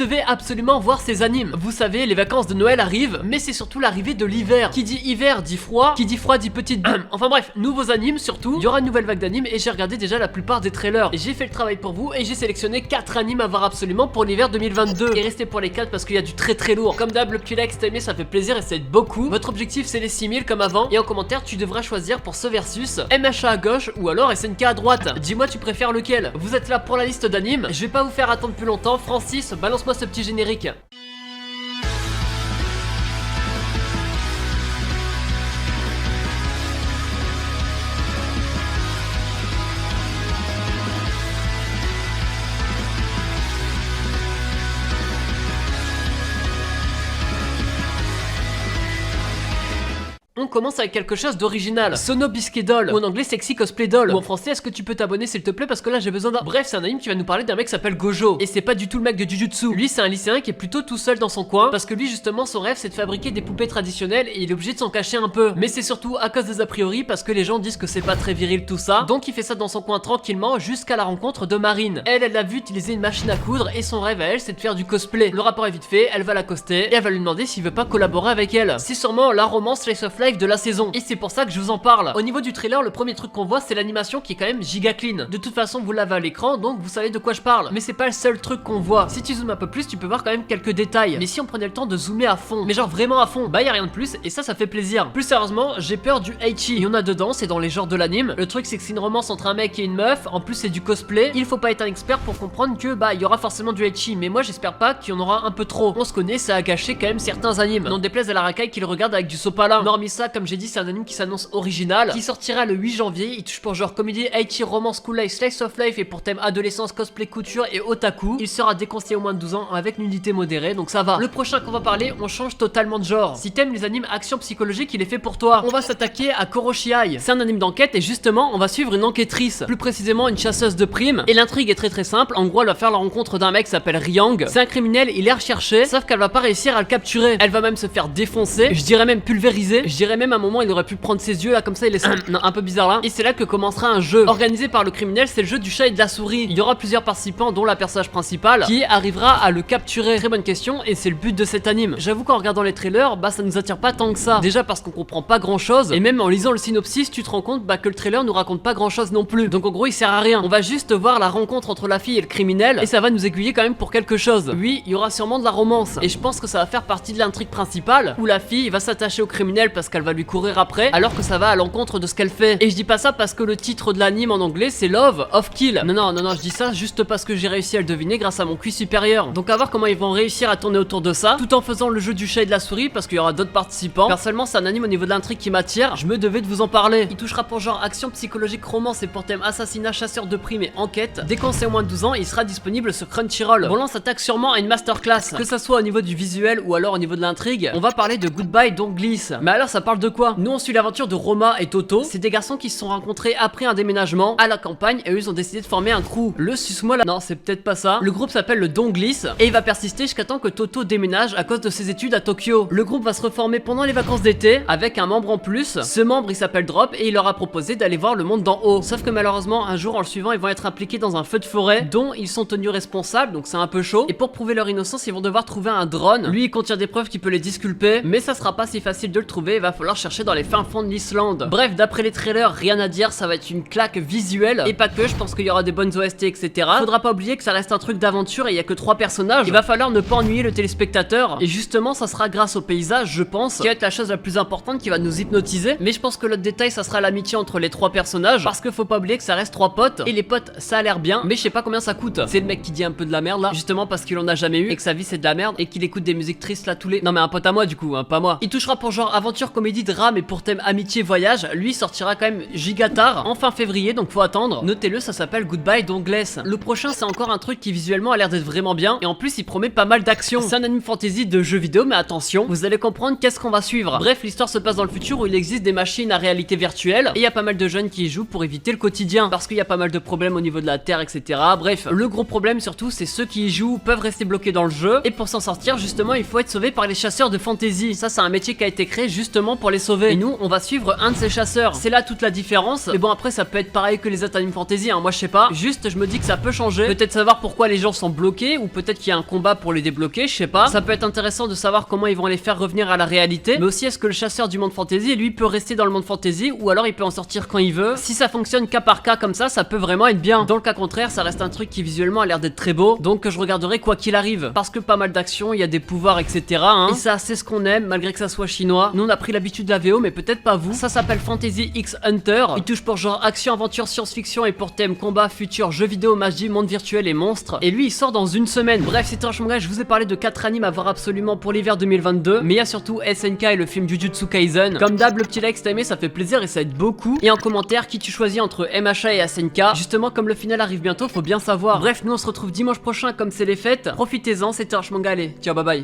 devez absolument voir ces animes. Vous savez, les vacances de Noël arrivent, mais c'est surtout l'arrivée de l'hiver. Qui dit hiver dit froid, qui dit froid dit petite enfin bref, nouveaux animes surtout. Il y aura une nouvelle vague d'animes et j'ai regardé déjà la plupart des trailers. J'ai fait le travail pour vous et j'ai sélectionné 4 animes à voir absolument pour l'hiver 2022. Et restez pour les 4 parce qu'il y a du très lourd. Comme d'hab, le petit like si t'as aimé, ça fait plaisir et ça aide beaucoup. Votre objectif c'est les 6000 comme avant. Et en commentaire, tu devras choisir pour ce versus MHA à gauche ou alors SNK à droite. Dis-moi, tu préfères lequel? Vous êtes là pour la liste d'animes. Je vais pas vous faire attendre plus longtemps. Francis, balance-moi ce petit générique. On commence avec quelque chose d'original. Sono Biscuit Doll, ou en anglais Sexy Cosplay Doll, ou en français est-ce que tu peux t'abonner s'il te plaît parce que là j'ai besoin d'un... Bref, c'est un anime qui va nous parler d'un mec qui s'appelle Gojo. Et c'est pas du tout le mec de Jujutsu. Lui c'est un lycéen qui est plutôt tout seul dans son coin, parce que lui justement son rêve c'est de fabriquer des poupées traditionnelles et il est obligé de s'en cacher un peu. Mais c'est surtout à cause des a priori parce que les gens disent que c'est pas très viril tout ça. Donc il fait ça dans son coin tranquillement jusqu'à la rencontre de Marine. Elle l'a vu utiliser une machine à coudre et son rêve à elle c'est de faire du cosplay. Le rapport est vite fait, elle va l'accoster et elle va lui demander s'il veut pas collaborer avec elle. C'est sûrement la romance slice of life de la saison. Et c'est pour ça que je vous en parle. Au niveau du trailer, le premier truc qu'on voit c'est l'animation qui est quand même giga clean. De toute façon vous l'avez à l'écran donc vous savez de quoi je parle. Mais c'est pas le seul truc qu'on voit. Si tu zoomes un peu plus tu peux voir quand même quelques détails. Mais si on prenait le temps de zoomer à fond, mais genre vraiment à fond, bah y a rien de plus et ça fait plaisir. Plus sérieusement j'ai peur du ecchi. Il y en a dedans, c'est dans les genres de l'anime. Le truc c'est que c'est une romance entre un mec et une meuf. En plus c'est du cosplay. Il faut pas être un expert pour comprendre que bah il y aura forcément du ecchi. Mais moi j'espère pas qu'il y en aura un peu trop. On se connaît, ça a gâché quand même certains animes. N'en déplaise à la racaille qui le regarde avec du sopalin. Hormis ça, comme j'ai dit, c'est un anime qui s'annonce original, qui sortira le 8 janvier. Il touche pour genre comédie, ecchi, romance, cool life, slice of life et pour thème adolescence, cosplay, couture et otaku. Il sera déconseillé au moins de 12 ans avec nudité modérée, donc ça va. Le prochain qu'on va parler, on change totalement de genre. Si t'aimes les animes action psychologique, il est fait pour toi. On va s'attaquer à Koroshiai. C'est un anime d'enquête et justement on va suivre une enquêtrice, plus précisément une chasseuse de primes. Et l'intrigue est très simple. En gros elle va faire la rencontre d'un mec qui s'appelle Ryang. C'est un criminel, il est recherché, sauf qu'elle va pas réussir à le capturer. Elle va même se faire défoncer, je dirais même pulvériser. Je dirais même à un moment il aurait pu prendre ses yeux là comme ça, il est non, un peu bizarre là. Et c'est là que commencera un jeu organisé par le criminel, c'est le jeu du chat et de la souris. Il y aura plusieurs participants dont la personnage principale qui arrivera à le capturer. Très bonne question et c'est le but de cet anime. J'avoue qu'en regardant les trailers, bah ça nous attire pas tant que ça. Déjà parce qu'on comprend pas grand chose et même en lisant le synopsis tu te rends compte bah que le trailer nous raconte pas grand chose non plus. Donc en gros il sert à rien. On va juste voir la rencontre entre la fille et le criminel et ça va nous aiguiller quand même pour quelque chose. Oui, il y aura sûrement de la romance et je pense que ça va faire partie de l'intrigue principale où la fille va s'attacher au criminel parce qu'elle va lui courir après alors que ça va à l'encontre de ce qu'elle fait. Et je dis pas ça parce que le titre de l'anime en anglais c'est Love of Kill. Non, je dis ça juste parce que j'ai réussi à le deviner grâce à mon QI supérieur. Donc à voir comment ils vont réussir à tourner autour de ça tout en faisant le jeu du chat et de la souris parce qu'il y aura d'autres participants. Personnellement c'est un anime au niveau de l'intrigue qui m'attire, je me devais de vous en parler. Il touchera pour genre action psychologique, romance et pour thème assassinat, chasseur de primes et enquête. Dès qu'on sait au moins de 12 ans il sera disponible sur Crunchyroll. Bon là on s'attaque sûrement à une masterclass, que ça soit au niveau du visuel ou alors au niveau de l'intrigue. On va parler de Goodbye Don't Glisse. Mais alors ça parle de quoi? Nous on suit l'aventure de Roma et Toto. C'est des garçons qui se sont rencontrés après un déménagement à la campagne et eux ils ont décidé de former un crew. Le suce-moi là, non c'est peut-être pas ça. Le groupe s'appelle le Don Glisse et il va persister jusqu'à temps que Toto déménage à cause de ses études à Tokyo. Le groupe va se reformer pendant les vacances d'été avec un membre en plus. Ce membre il s'appelle Drop et il leur a proposé d'aller voir le monde d'en haut. Sauf que malheureusement un jour en le suivant ils vont être impliqués dans un feu de forêt dont ils sont tenus responsables, donc c'est un peu chaud. Et pour prouver leur innocence ils vont devoir trouver un drone. Lui il contient des preuves qui peut les disculper, mais ça sera pas si facile de le trouver, il va falloir chercher dans les fins fonds de l'Islande. Bref, d'après les trailers, rien à dire, ça va être une claque visuelle. Et pas que, je pense qu'il y aura des bonnes OST, etc. Faudra pas oublier que ça reste un truc d'aventure et il y a que 3 personnages. Il va falloir ne pas ennuyer le téléspectateur. Et justement, ça sera grâce au paysage, je pense, qui va être la chose la plus importante qui va nous hypnotiser. Mais je pense que l'autre détail, ça sera l'amitié entre les 3 personnages. Parce que faut pas oublier que ça reste 3 potes. Et les potes, ça a l'air bien, mais je sais pas combien ça coûte. C'est le mec qui dit un peu de la merde là, justement parce qu'il en a jamais eu et que sa vie c'est de la merde et qu'il écoute des musiques tristes là tous les... Non mais un pote à moi du coup, hein, pas moi. Il touchera pour genre aventure, comédie, drame et pour thème amitié, voyage. Lui sortira quand même giga tard, en fin février, donc faut attendre. Notez-le, ça s'appelle Goodbye Don't Glisse. Le prochain c'est encore un truc qui visuellement a l'air d'être vraiment bien et en plus il promet pas mal d'action. C'est un anime fantasy de jeux vidéo, mais attention, vous allez comprendre qu'est-ce qu'on va suivre. Bref, l'histoire se passe dans le futur où il existe des machines à réalité virtuelle et il y a pas mal de jeunes qui y jouent pour éviter le quotidien parce qu'il y a pas mal de problèmes au niveau de la terre, etc. Bref, le gros problème surtout c'est ceux qui y jouent peuvent rester bloqués dans le jeu et pour s'en sortir justement il faut être sauvé par les chasseurs de fantasy. Ça c'est un métier qui a été créé justement pour les sauver. Et nous, on va suivre un de ces chasseurs. C'est là toute la différence. Mais bon, après, ça peut être pareil que les autres Animes Fantasy, hein. Moi, je sais pas. Juste, je me dis que ça peut changer. Peut-être savoir pourquoi les gens sont bloqués, ou peut-être qu'il y a un combat pour les débloquer, je sais pas. Ça peut être intéressant de savoir comment ils vont les faire revenir à la réalité. Mais aussi, est-ce que le chasseur du monde fantasy, lui, peut rester dans le monde fantasy, ou alors il peut en sortir quand il veut. Si ça fonctionne cas par cas comme ça peut vraiment être bien. Dans le cas contraire, ça reste un truc qui visuellement a l'air d'être très beau, donc je regarderai quoi qu'il arrive. Parce que pas mal d'actions, il y a des pouvoirs, etc. Hein. Et ça, c'est ce qu'on aime, malgré que ça soit chinois. Nous, on a pris l'habitude de la VO, mais peut-être pas vous. Ça s'appelle Fantasy X Hunter. Il touche pour genre action, aventure, science-fiction, et pour thème combat, futur, jeux vidéo, magie, monde virtuel et monstres. Et lui, il sort dans une semaine. Bref, c'était un manga. Je vous ai parlé de 4 animes à voir absolument pour l'hiver 2022. Mais il y a surtout SNK et le film Jujutsu Kaisen. Comme d'hab, le petit like si t'as aimé, ça fait plaisir et ça aide beaucoup. Et en commentaire, qui tu choisis entre MHA et SNK. Justement, comme le final arrive bientôt, faut bien savoir. Bref, nous on se retrouve dimanche prochain comme c'est les fêtes. Profitez-en, c'était Archmanga. Allez, ciao, bye bye.